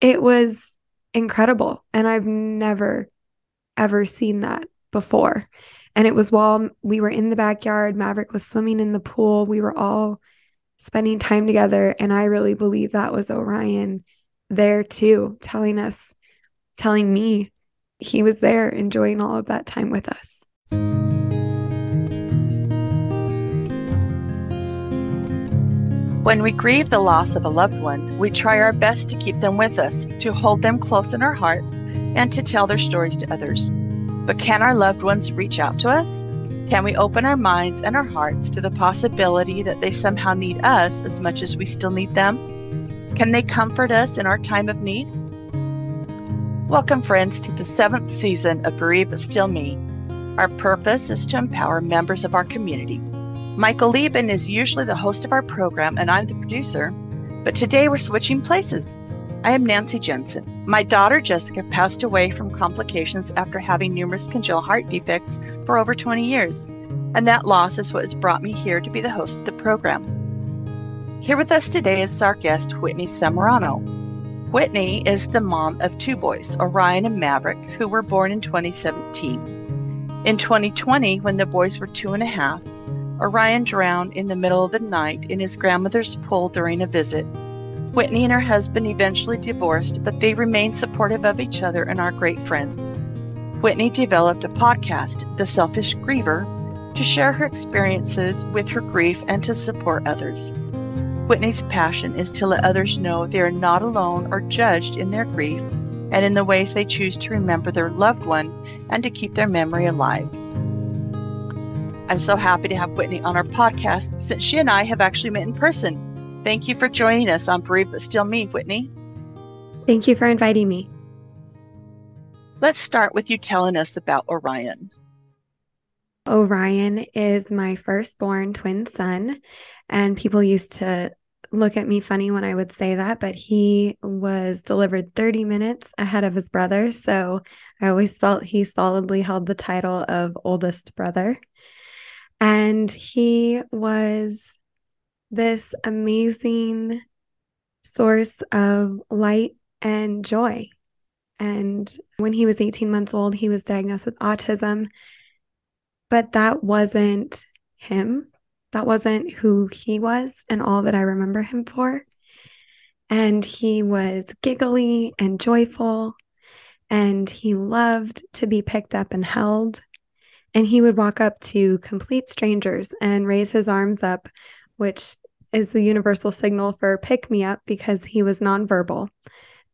It was incredible. And I've never, ever seen that before. And it was while we were in the backyard, Maverick was swimming in the pool. We were all spending time together. And I really believe that was Orion there too, telling me he was there enjoying all of that time with us. When we grieve the loss of a loved one, we try our best to keep them with us, to hold them close in our hearts, and to tell their stories to others. But can our loved ones reach out to us? Can we open our minds and our hearts to the possibility that they somehow need us as much as we still need them? Can they comfort us in our time of need? Welcome, friends, to the 7th season of Grieve But Still Me. Our purpose is to empower members of our community. Michael Lieben is usually the host of our program, and I'm the producer, but today we're switching places. I am Nancy Jensen. My daughter, Jessica, passed away from complications after having numerous congenital heart defects for over 20 years, and that loss is what has brought me here to be the host of the program. Here with us today is our guest, Whitney Samorano. Whitney is the mom of 2 boys, Orion and Maverick, who were born in 2017. In 2020, when the boys were 2.5, Orion drowned in the middle of the night in his grandmother's pool during a visit. Whitney and her husband eventually divorced, but they remained supportive of each other and are great friends. Whitney developed a podcast, The Selfish Griever, to share her experiences with her grief and to support others. Whitney's passion is to let others know they are not alone or judged in their grief and in the ways they choose to remember their loved one and to keep their memory alive. I'm so happy to have Whitney on our podcast since she and I have actually met in person. Thank you for joining us on Grieve But Still Me, Whitney. Thank you for inviting me. Let's start with you telling us about Orion. Orion is my firstborn twin son, and people used to look at me funny when I would say that, but he was delivered 30 minutes ahead of his brother, so I always felt he solidly held the title of oldest brother. And he was this amazing source of light and joy. And when he was 18 months old, he was diagnosed with autism. But that wasn't him. That wasn't who he was and all that I remember him for. And he was giggly and joyful, and he loved to be picked up and held. And he would walk up to complete strangers and raise his arms up, which is the universal signal for pick me up because he was nonverbal.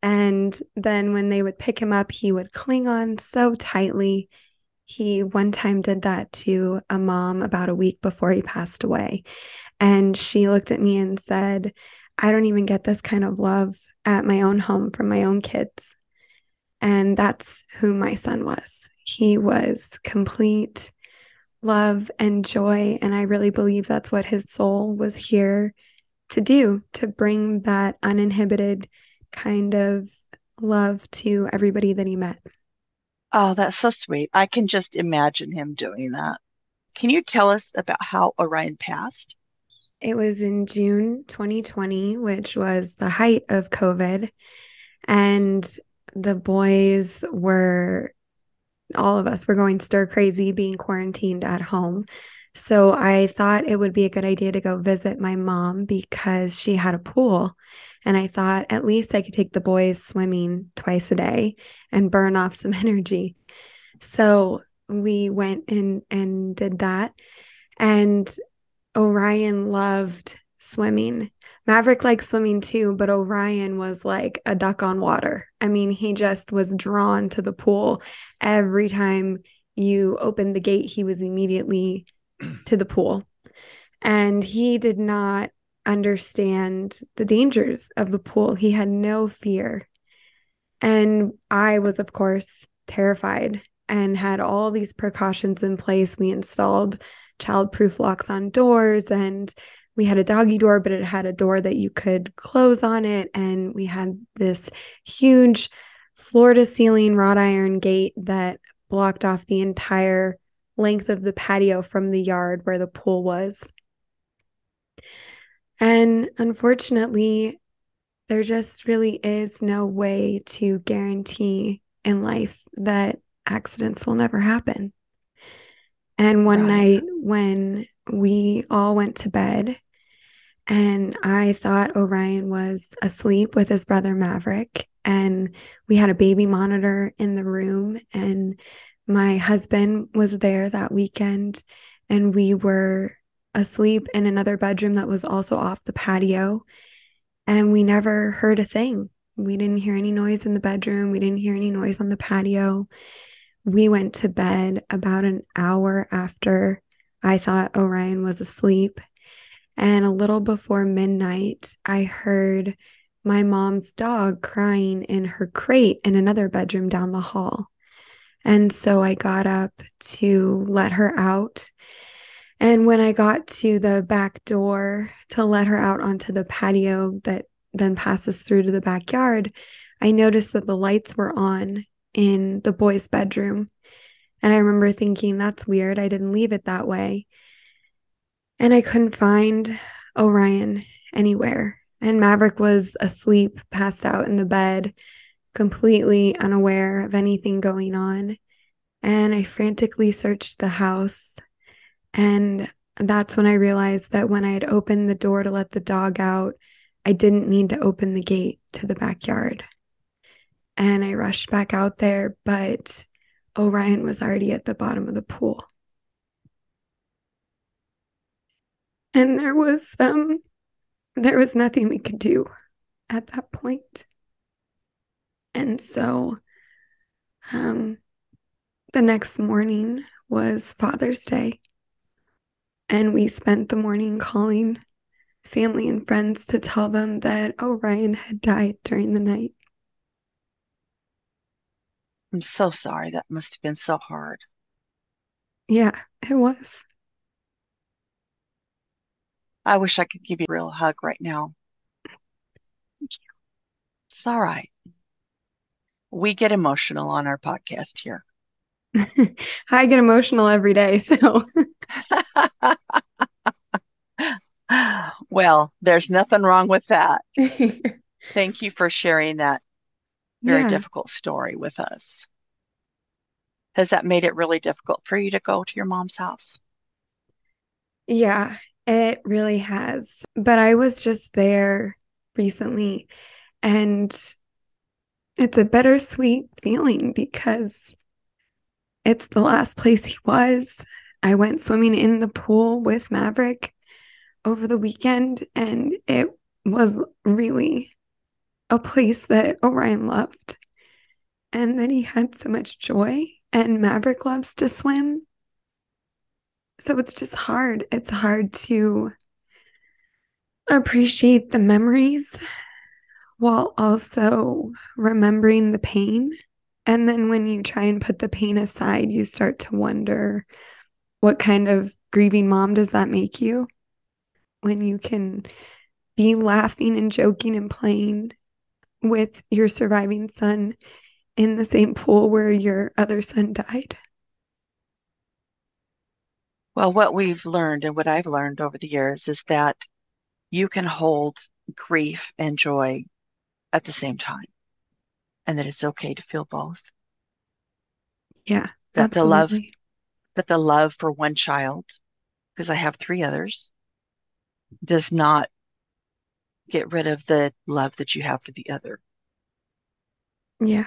And then when they would pick him up, he would cling on so tightly. He one time did that to a mom about a week before he passed away. And she looked at me and said, I don't even get this kind of love at my own home from my own kids. And that's who my son was. He was complete love and joy. And I really believe that's what his soul was here to do, to bring that uninhibited kind of love to everybody that he met. Oh, that's so sweet. I can just imagine him doing that. Can you tell us about how Orion passed? It was in June 2020, which was the height of COVID. And the boys were, all of us were going stir crazy being quarantined at home. So I thought it would be a good idea to go visit my mom because she had a pool. And I thought at least I could take the boys swimming twice a day and burn off some energy. So we went in and did that. And Orion loved swimming. Maverick liked swimming too, but Orion was like a duck on water. I mean, he just was drawn to the pool. Every time you opened the gate, he was immediately to the pool. And he did not understand the dangers of the pool. He had no fear. And I was, of course, terrified and had all these precautions in place. We installed child-proof locks on doors, and we had a doggy door, but it had a door that you could close on it. And we had this huge floor-to-ceiling wrought iron gate that blocked off the entire length of the patio from the yard where the pool was. And unfortunately, There just really is no way to guarantee in life that accidents will never happen. And one Right. night when we all went to bed, and I thought Orion was asleep with his brother Maverick, and we had a baby monitor in the room, and my husband was there that weekend, and we were asleep in another bedroom that was also off the patio, and we never heard a thing. We didn't hear any noise in the bedroom. We didn't hear any noise on the patio. We went to bed about an hour after I thought Orion was asleep. And a little before midnight, I heard my mom's dog crying in her crate in another bedroom down the hall. And so I got up to let her out. And when I got to the back door to let her out onto the patio that then passes through to the backyard, I noticed that the lights were on in the boys' bedroom. And I remember thinking, that's weird. I didn't leave it that way. And I couldn't find Orion anywhere. And Maverick was asleep, passed out in the bed, completely unaware of anything going on. And I frantically searched the house. And that's when I realized that when I had opened the door to let the dog out, I didn't need to open the gate to the backyard. And I rushed back out there, but Orion was already at the bottom of the pool. And there was nothing we could do at that point. And so um, the next morning was Father's Day. And we spent the morning calling family and friends to tell them that Orion had died during the night. I'm so sorry. That must have been so hard. Yeah, it was. I wish I could give you a real hug right now. It's all right. We get emotional on our podcast here. I get emotional every day. So, Well, there's nothing wrong with that. Thank you for sharing that very yeah, difficult story with us. Has that made it really difficult for you to go to your mom's house? yeah, it really has. But I was just there recently, and it's a bittersweet feeling because it's the last place he was. I went swimming in the pool with Maverick over the weekend, and it was really a place that Orion loved and that he had so much joy. And Maverick loves to swim. So it's just hard. It's hard to appreciate the memories while also remembering the pain. And then when you try and put the pain aside, you start to wonder, what kind of grieving mom does that make you when you can be laughing and joking and playing with your surviving son in the same pool where your other son died? Well, what we've learned and what I've learned over the years is that you can hold grief and joy at the same time, and that it's okay to feel both. Yeah, That the love, absolutely. that the love for one child, because I have three others, does not get rid of the love that you have for the other. Yeah.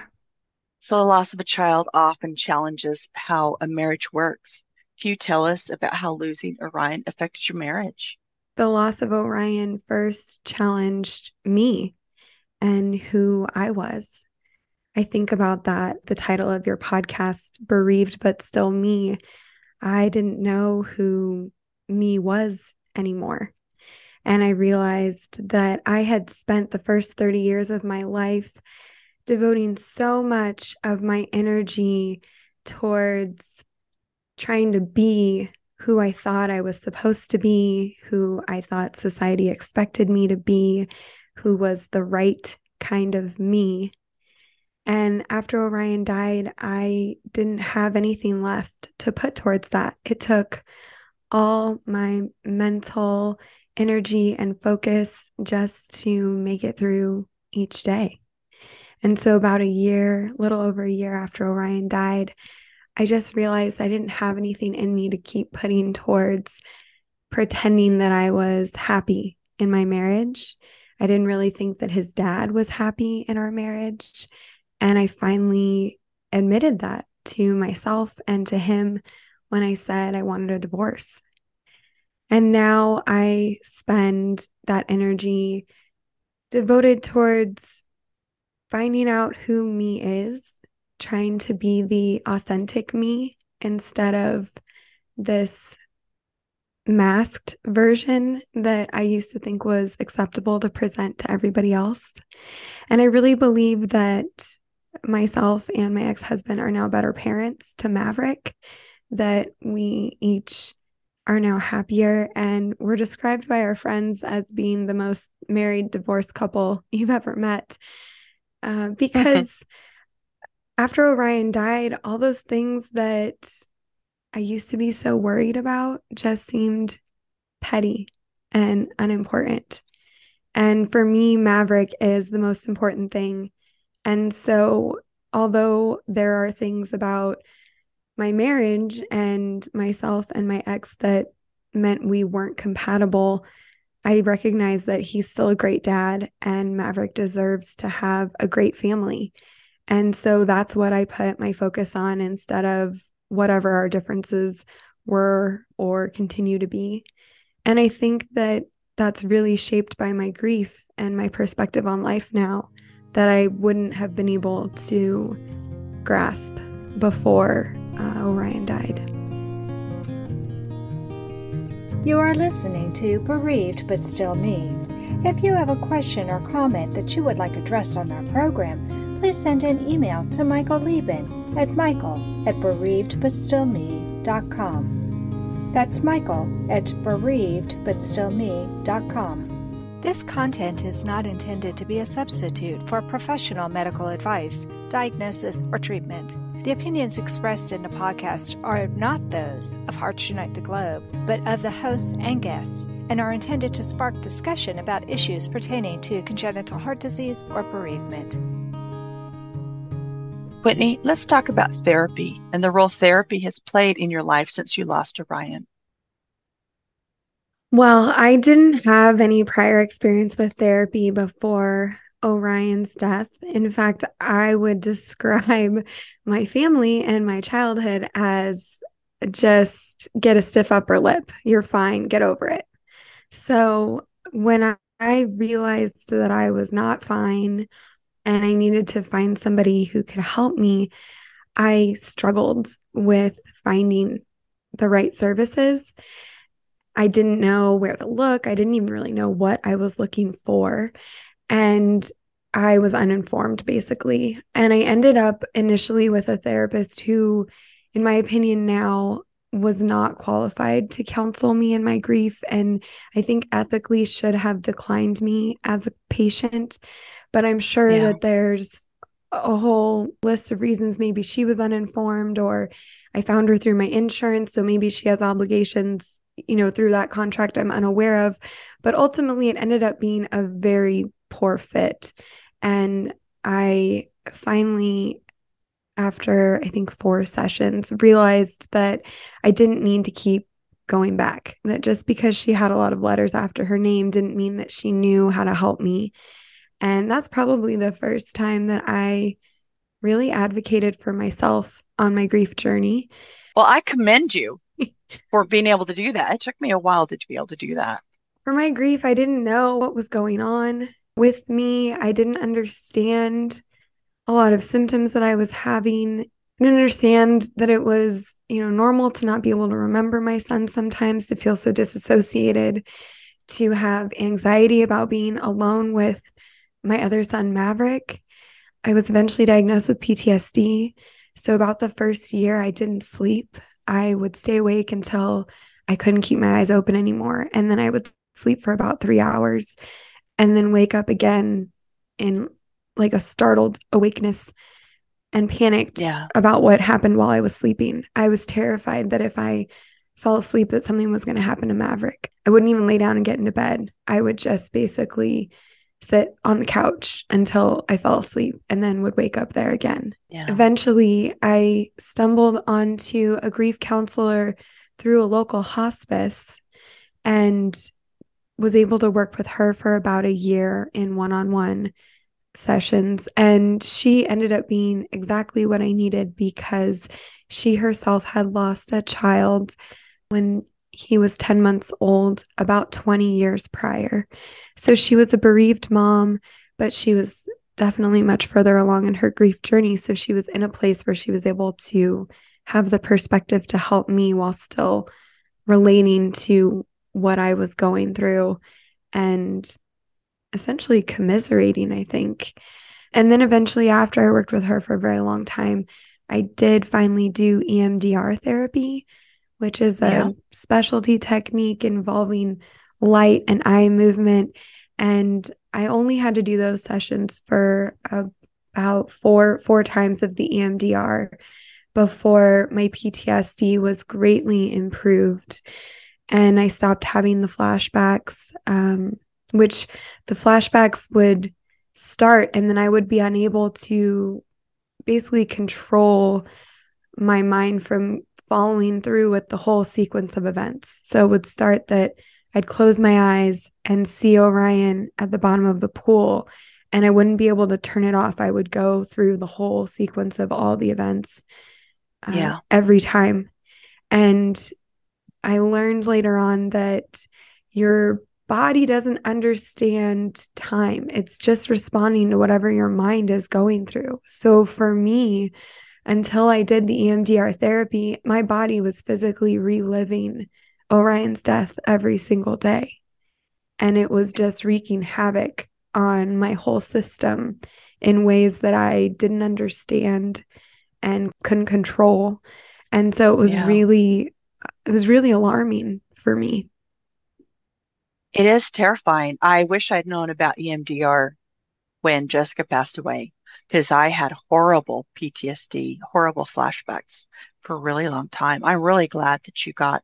So the loss of a child often challenges how a marriage works. Can you tell us about how losing Orion affected your marriage? The loss of Orion first challenged me and who I was. I think about that, the title of your podcast, Bereaved But Still Me. I didn't know who me was anymore. And I realized that I had spent the first 30 years of my life devoting so much of my energy towards trying to be who I thought I was supposed to be, who I thought society expected me to be, who was the right kind of me. And after Orion died, I didn't have anything left to put towards that. It took all my mental energy and focus just to make it through each day. And so about little over a year after Orion died, I just realized I didn't have anything in me to keep putting towards pretending that I was happy in my marriage. I didn't really think that his dad was happy in our marriage. And I finally admitted that to myself and to him when I said I wanted a divorce. And now I spend that energy devoted towards finding out who me is, trying to be the authentic me instead of this masked version that I used to think was acceptable to present to everybody else. And I really believe that myself and my ex-husband are now better parents to Maverick, that we each are now happier, and we're described by our friends as being the most married divorced couple you've ever met. Because after Orion died, all those things that I used to be so worried about just seemed petty and unimportant. And for me, Maverick is the most important thing. And so, although there are things about my marriage and myself and my ex that meant we weren't compatible, I recognize that he's still a great dad, and Maverick deserves to have a great family. And so that's what I put my focus on instead of whatever our differences were or continue to be. And I think that that's really shaped by my grief and my perspective on life now that I wouldn't have been able to grasp before Orion died. You are listening to Bereaved But Still Me. If you have a question or comment that you would like addressed on our program, please send an email to Michael Lieben at michael@bereavedbutstillme.com. That's michael@bereavedbutstillme.com. This content is not intended to be a substitute for professional medical advice, diagnosis, or treatment. The opinions expressed in the podcast are not those of Hearts Unite the Globe, but of the hosts and guests, and are intended to spark discussion about issues pertaining to congenital heart disease or bereavement. Whitney, let's talk about therapy and the role therapy has played in your life since you lost Orion. Well, I didn't have any prior experience with therapy before Orion's death. In fact, I would describe my family and my childhood as just get a stiff upper lip. You're fine. Get over it. So when I realized that I was not fine and I needed to find somebody who could help me, I struggled with finding the right services. I didn't know where to look. I didn't even really know what I was looking for. And I was uninformed, basically. And I ended up initially with a therapist who, in my opinion now, was not qualified to counsel me in my grief. And I think ethically should have declined me as a patient. But I'm sure that there's a whole list of reasons. Maybe she was uninformed, or I found her through my insurance, so maybe she has obligations, through that contract I'm unaware of. But ultimately, it ended up being a very poor fit. And I finally, after I think 4 sessions, realized that I didn't need to keep going back. That just because she had a lot of letters after her name didn't mean that she knew how to help me. And that's probably the first time that I really advocated for myself on my grief journey. Well, I commend you for being able to do that. It took me a while to be able to do that. For my grief, I didn't know what was going on with me. I didn't understand a lot of symptoms that I was having. I didn't understand that it was, normal to not be able to remember my son sometimes, to feel so disassociated, to have anxiety about being alone with my other son, Maverick. I was eventually diagnosed with PTSD. So about the first year, I didn't sleep. I would stay awake until I couldn't keep my eyes open anymore. And then I would sleep for about 3 hours and then wake up again in like a startled awakeness and panicked about what happened while I was sleeping. I was terrified that if I fell asleep that something was going to happen to Maverick. I wouldn't even lay down and get into bed. I would just basically sit on the couch until I fell asleep and then would wake up there again. Yeah. Eventually, I stumbled onto a grief counselor through a local hospice and was able to work with her for about a year in one-on-one sessions. And she ended up being exactly what I needed because she herself had lost a child when he was 10 months old, about 20 years prior. So she was a bereaved mom, but she was definitely much further along in her grief journey. So she was in a place where she was able to have the perspective to help me while still relating to what I was going through and essentially commiserating, I think. And then eventually, after I worked with her for a very long time, I did finally do EMDR therapy, which is a specialty technique involving light and eye movement. And I only had to do those sessions for about four times of the EMDR before my PTSD was greatly improved. And I stopped having the flashbacks, which the flashbacks would start, and then I would be unable to basically control my mind from following through with the whole sequence of events. So it would start that I'd close my eyes and see Orion at the bottom of the pool, and I wouldn't be able to turn it off. I would go through the whole sequence of all the events every time. And I learned later on that your body doesn't understand time. It's just responding to whatever your mind is going through. So for me, until I did the EMDR therapy, my body was physically reliving Orion's death every single day. And it was just wreaking havoc on my whole system in ways that I didn't understand and couldn't control. And so it was really alarming for me. It is terrifying. I wish I'd known about EMDR when Jessica passed away, because I had horrible PTSD, horrible flashbacks for a really long time. I'm really glad that you got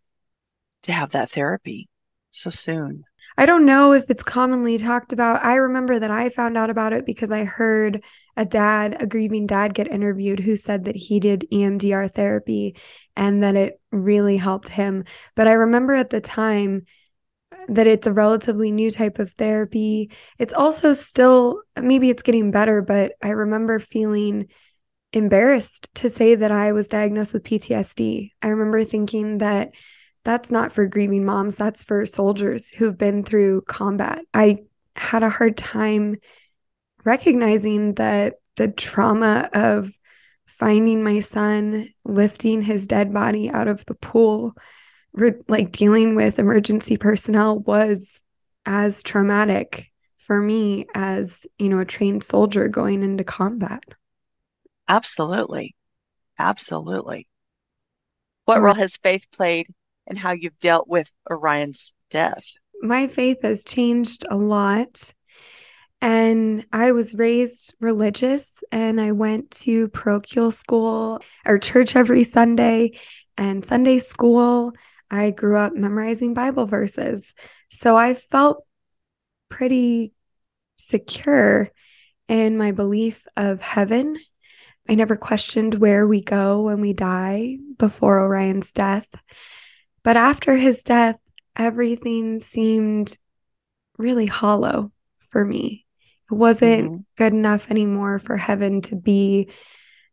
to have that therapy so soon. I don't know if it's commonly talked about. I remember that I found out about it because I heard a grieving dad, get interviewed who said that he did EMDR therapy and that it really helped him. But I remember at the time that it's a relatively new type of therapy. It's also still, maybe it's getting better, but I remember feeling embarrassed to say that I was diagnosed with PTSD. I remember thinking that that's not for grieving moms, that's for soldiers who've been through combat. I had a hard time recognizing that the trauma of finding my son, lifting his dead body out of the pool, like dealing with emergency personnel was as traumatic for me as, a trained soldier going into combat. Absolutely. Absolutely. What role has faith played in how you've dealt with Orion's death? My faith has changed a lot. And I was raised religious, and I went to parochial school or church every Sunday and Sunday school. I grew up memorizing Bible verses. So I felt pretty secure in my belief of heaven. I never questioned where we go when we die before Orion's death. But after his death, everything seemed really hollow for me. It wasn't good enough anymore for heaven to be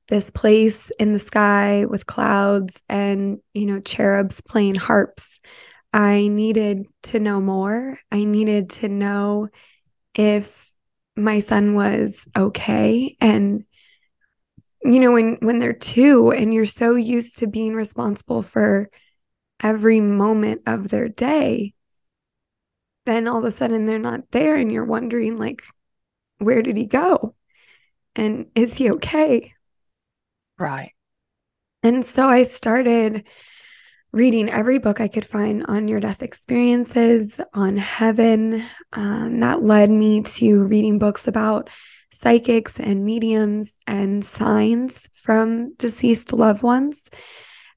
this place in the sky with clouds and, cherubs playing harps. I needed to know more. I needed to know if my son was okay. And, when they're two and you're so used to being responsible for every moment of their day, then all of a sudden they're not there and you're wondering, like, where did he go? And is he okay? Right. And so I started reading every book I could find on near-death experiences, on heaven. That led me to reading books about psychics and mediums and signs from deceased loved ones.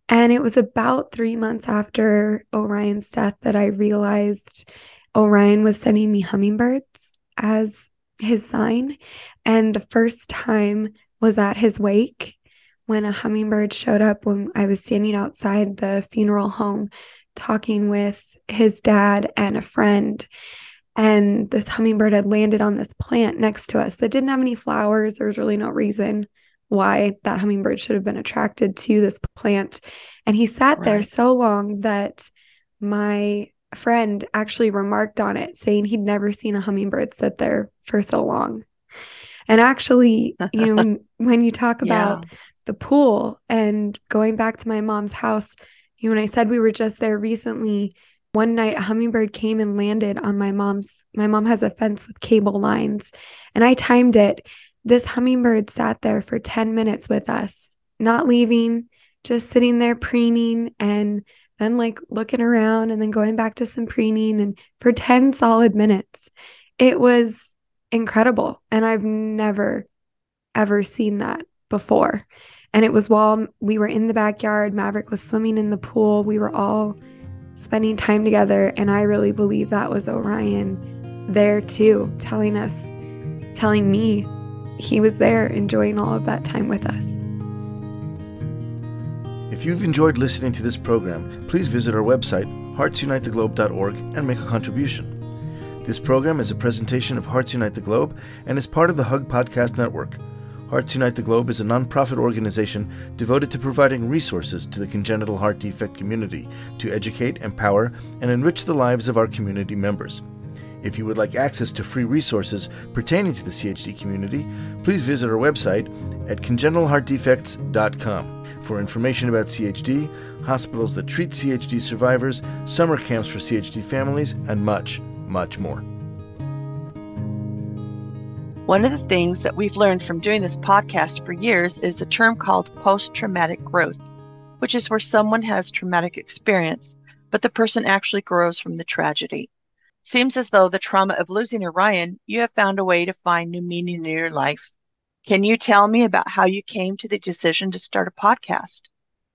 And it was about 3 months after Orion's death that I realized Orion was sending me hummingbirds as his sign. And the first time was at his wake when a hummingbird showed up when I was standing outside the funeral home talking with his dad and a friend. And this hummingbird had landed on this plant next to us that didn't have any flowers. There was really no reason why that hummingbird should have been attracted to this plant. And he sat there so long that my friend actually remarked on it, saying he'd never seen a hummingbird sit there for so long. And actually, when you talk about the pool and going back to my mom's house, when I said we were just there recently, one night a hummingbird came and landed on my mom has a fence with cable lines, and I timed it. This hummingbird sat there for 10 minutes with us, not leaving, just sitting there preening and then like looking around and then going back to some preening, and for 10 solid minutes. It was incredible. And I've never, ever seen that before. And it was while we were in the backyard. Maverick was swimming in the pool. We were all spending time together. And I really believe that was Orion there too, telling me he was there enjoying all of that time with us. If you've enjoyed listening to this program, please visit our website, heartsunitetheglobe.org, and make a contribution. This program is a presentation of Hearts Unite the Globe and is part of the Hug Podcast Network. Hearts Unite the Globe is a nonprofit organization devoted to providing resources to the congenital heart defect community to educate, empower, and enrich the lives of our community members. If you would like access to free resources pertaining to the CHD community, please visit our website at congenitalheartdefects.com for information about CHD, hospitals that treat CHD survivors, summer camps for CHD families, and much, much more. One of the things that we've learned from doing this podcast for years is a term called post-traumatic growth, which is where someone has traumatic experience, but the person actually grows from the tragedy. Seems as though the trauma of losing Orion, you have found a way to find new meaning in your life. Can you tell me about how you came to the decision to start a podcast?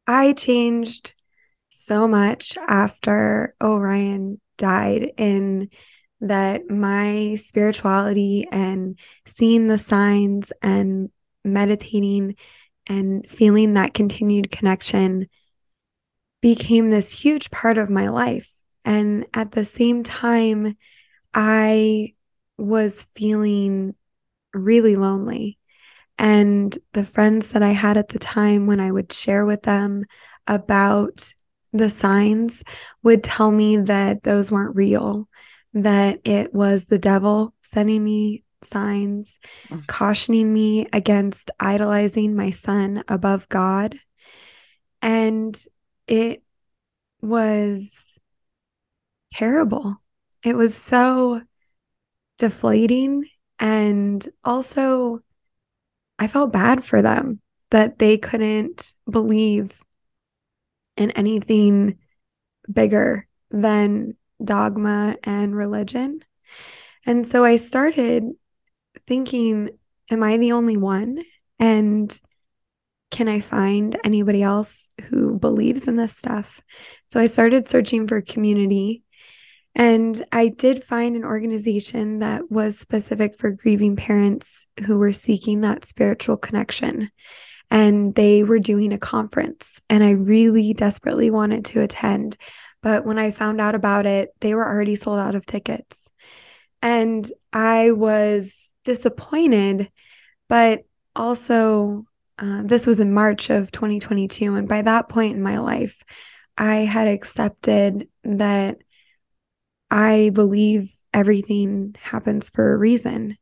I changed so much after Orion died, in that my spirituality and seeing the signs and meditating and feeling that continued connection became this huge part of my life. And at the same time, I was feeling really lonely. And the friends that I had at the time, when I would share with them about the signs, would tell me that those weren't real, that it was the devil sending me signs, cautioning me against idolizing my son above God. And it was terrible. It was so deflating. And also, I felt bad for them that they couldn't believe in anything bigger than dogma and religion. And so I started thinking, am I the only one? And can I find anybody else who believes in this stuff? So I started searching for community. And I did find an organization that was specific for grieving parents who were seeking that spiritual connection. And they were doing a conference, and I really desperately wanted to attend. But when I found out about it, they were already sold out of tickets. And I was disappointed, but also this was in March of 2022. And by that point in my life, I had accepted that I believe everything happens for a reason.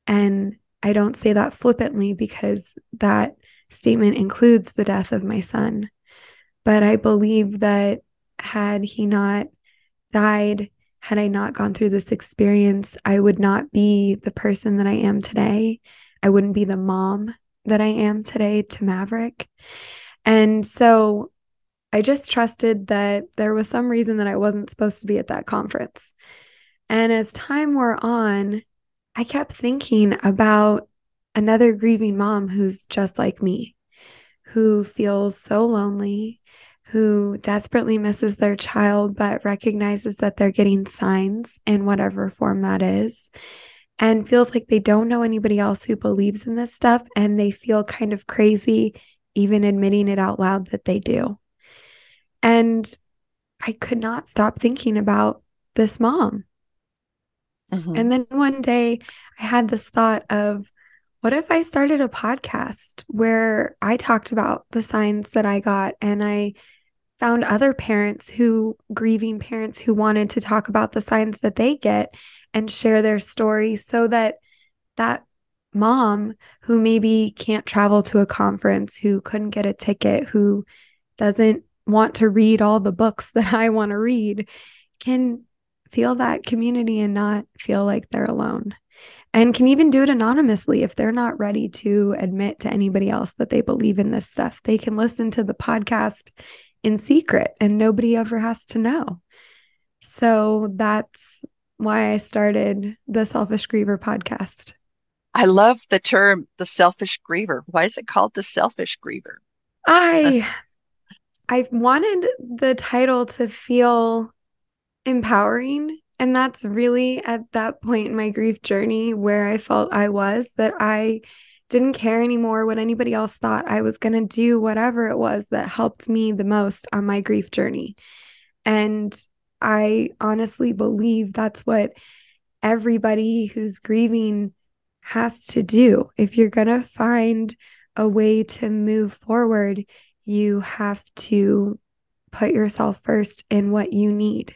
And I don't say that flippantly, because that statement includes the death of my son. But I believe that had he not died, had I not gone through this experience, I would not be the person that I am today. I wouldn't be the mom that I am today to Maverick. And so I just trusted that there was some reason that I wasn't supposed to be at that conference. And as time wore on, I kept thinking about another grieving mom who's just like me, who feels so lonely, who desperately misses their child, but recognizes that they're getting signs in whatever form that is. and feels like they don't know anybody else who believes in this stuff, and they feel kind of crazy even admitting it out loud that they do. And I could not stop thinking about this mom. Mm-hmm. And then one day I had this thought of, what if I started a podcast where I talked about the signs that I got, and I found other grieving parents who wanted to talk about the signs that they get and share their story, so that that mom who maybe can't travel to a conference, who couldn't get a ticket, who doesn't want to read all the books that I want to read, can feel that community and not feel like they're alone. And can even do it anonymously if they're not ready to admit to anybody else that they believe in this stuff. They can listen to the podcast in secret and nobody ever has to know. So that's why I started the Selfish Griever podcast. I love the term, the selfish griever. Why is it called the selfish griever? I wanted the title to feel empowering. And that's really at that point in my grief journey where I felt I was, that I didn't care anymore what anybody else thought. I was going to do whatever it was that helped me the most on my grief journey. And I honestly believe that's what everybody who's grieving has to do. If you're going to find a way to move forward, you have to put yourself first in what you need.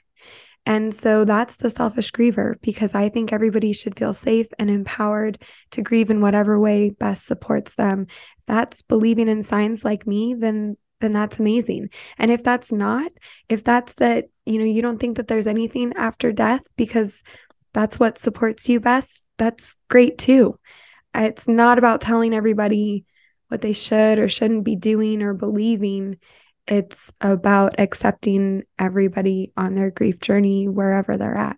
And so that's the Selfish Griever, because I think everybody should feel safe and empowered to grieve in whatever way best supports them. If that's believing in signs like me, then that's amazing. And if that's not, if that's that, you don't think that there's anything after death because that's what supports you best, that's great too. It's not about telling everybody what they should or shouldn't be doing or believing. It's about accepting everybody on their grief journey wherever they're at.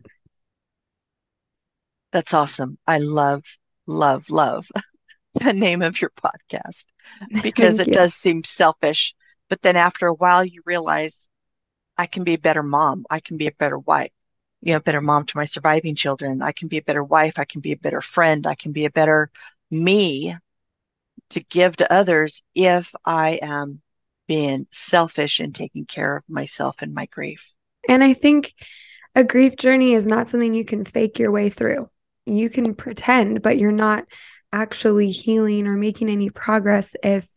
That's awesome. I love, love, love the name of your podcast, because Thank it you. does seem selfish. But then after a while, you realize I can be a better mom. I can be a better wife, better mom to my surviving children. I can be a better wife. I can be a better friend. I can be a better me to give to others if I am being selfish and taking care of myself and my grief. And I think a grief journey is not something you can fake your way through. You can pretend, but you're not actually healing or making any progress if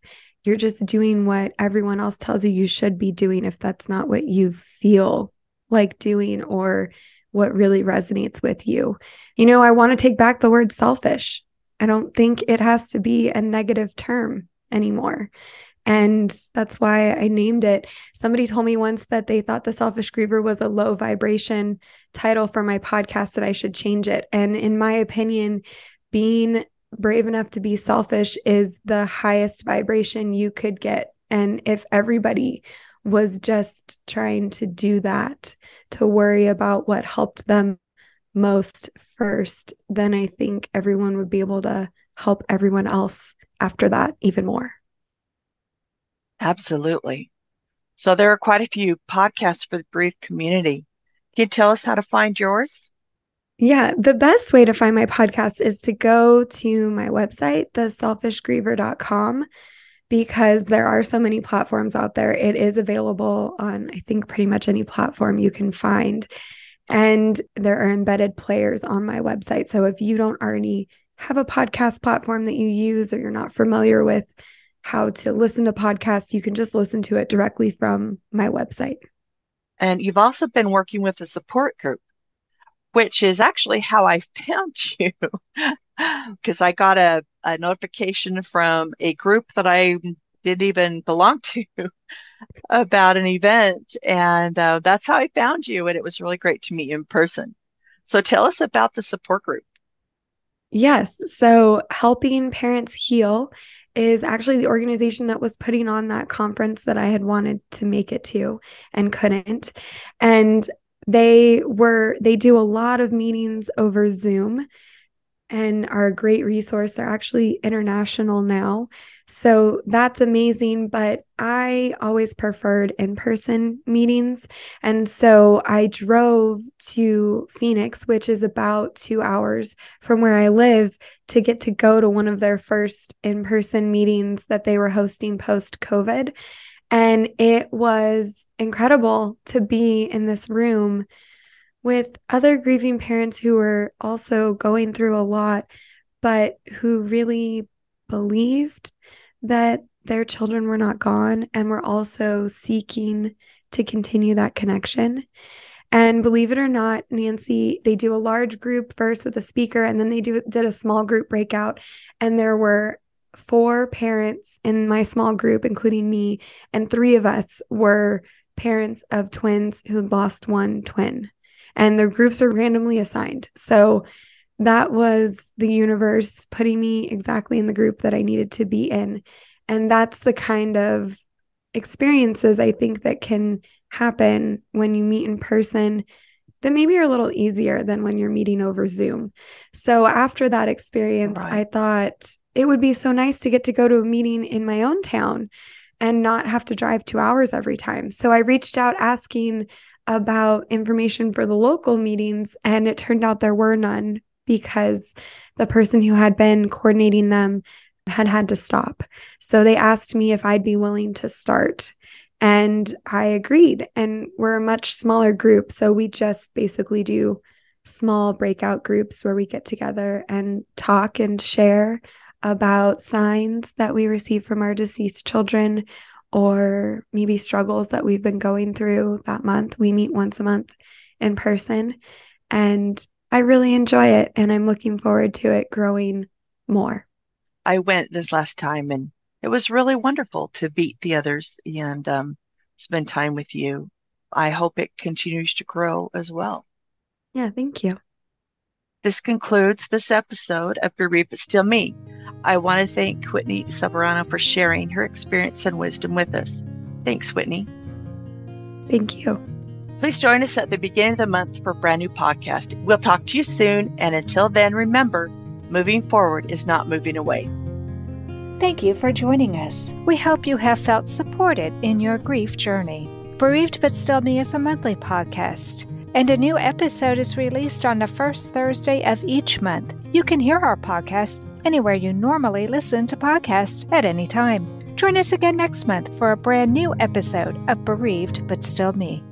you're just doing what everyone else tells you should be doing, if that's not what you feel like doing or what really resonates with you. I want to take back the word selfish. I don't think it has to be a negative term anymore. And that's why I named it. Somebody told me once that they thought the Selfish Griever was a low vibration title for my podcast and I should change it. And in my opinion, being brave enough to be selfish is the highest vibration you could get. And if everybody was just trying to do that, to worry about what helped them most first, then I think everyone would be able to help everyone else after that even more. Absolutely. So there are quite a few podcasts for the grief community. Can you tell us how to find yours? Yeah, the best way to find my podcast is to go to my website, theselfishgriever.com, because there are so many platforms out there. It is available on, I think, pretty much any platform you can find. And there are embedded players on my website. So if you don't already have a podcast platform that you use, or you're not familiar with how to listen to podcasts, you can just listen to it directly from my website. And you've also been working with a support group, which is actually how I found you, because I got a notification from a group that I didn't even belong to about an event. And that's how I found you. And it was really great to meet you in person. So tell us about the support group. Yes. So Helping Parents Heal is actually the organization that was putting on that conference that I had wanted to make it to and couldn't. And they do a lot of meetings over Zoom and are a great resource. They're actually international now. So that's amazing, but I always preferred in-person meetings. And so I drove to Phoenix, which is about 2 hours from where I live, to get to go to one of their first in-person meetings that they were hosting post-COVID. And it was incredible to be in this room with other grieving parents who were also going through a lot, but who really believed that their children were not gone and were also seeking to continue that connection. And believe it or not, Nancy, they do a large group first with a speaker, and then they did a small group breakout. And there were 4 parents in my small group, including me, and 3 of us were parents of twins who lost one twin. And the groups are randomly assigned. So that was the universe putting me exactly in the group that I needed to be in. And that's the kind of experiences I think that can happen when you meet in person that maybe are a little easier than when you're meeting over Zoom. So after that experience, I thought it would be so nice to get to go to a meeting in my own town and not have to drive 2 hours every time. So I reached out asking about information for the local meetings, and it turned out there were none because the person who had been coordinating them had to stop. So they asked me if I'd be willing to start, and I agreed. And we're a much smaller group, so we just basically do small breakout groups where we get together and talk and share about signs that we receive from our deceased children, or maybe struggles that we've been going through that month. We meet once a month in person, and I really enjoy it, and I'm looking forward to it growing more. I went this last time, and it was really wonderful to meet the others and spend time with you. I hope it continues to grow as well. Yeah, thank you. This concludes this episode of Bereaved But Still Me. I want to thank Whitney Samorano for sharing her experience and wisdom with us. Thanks, Whitney. Thank you. Please join us at the beginning of the month for a brand new podcast. We'll talk to you soon, and until then, remember, moving forward is not moving away. Thank you for joining us. We hope you have felt supported in your grief journey. Bereaved But Still Me is a monthly podcast, and a new episode is released on the first Thursday of each month. You can hear our podcast anywhere you normally listen to podcasts at any time. Join us again next month for a brand new episode of Bereaved But Still Me.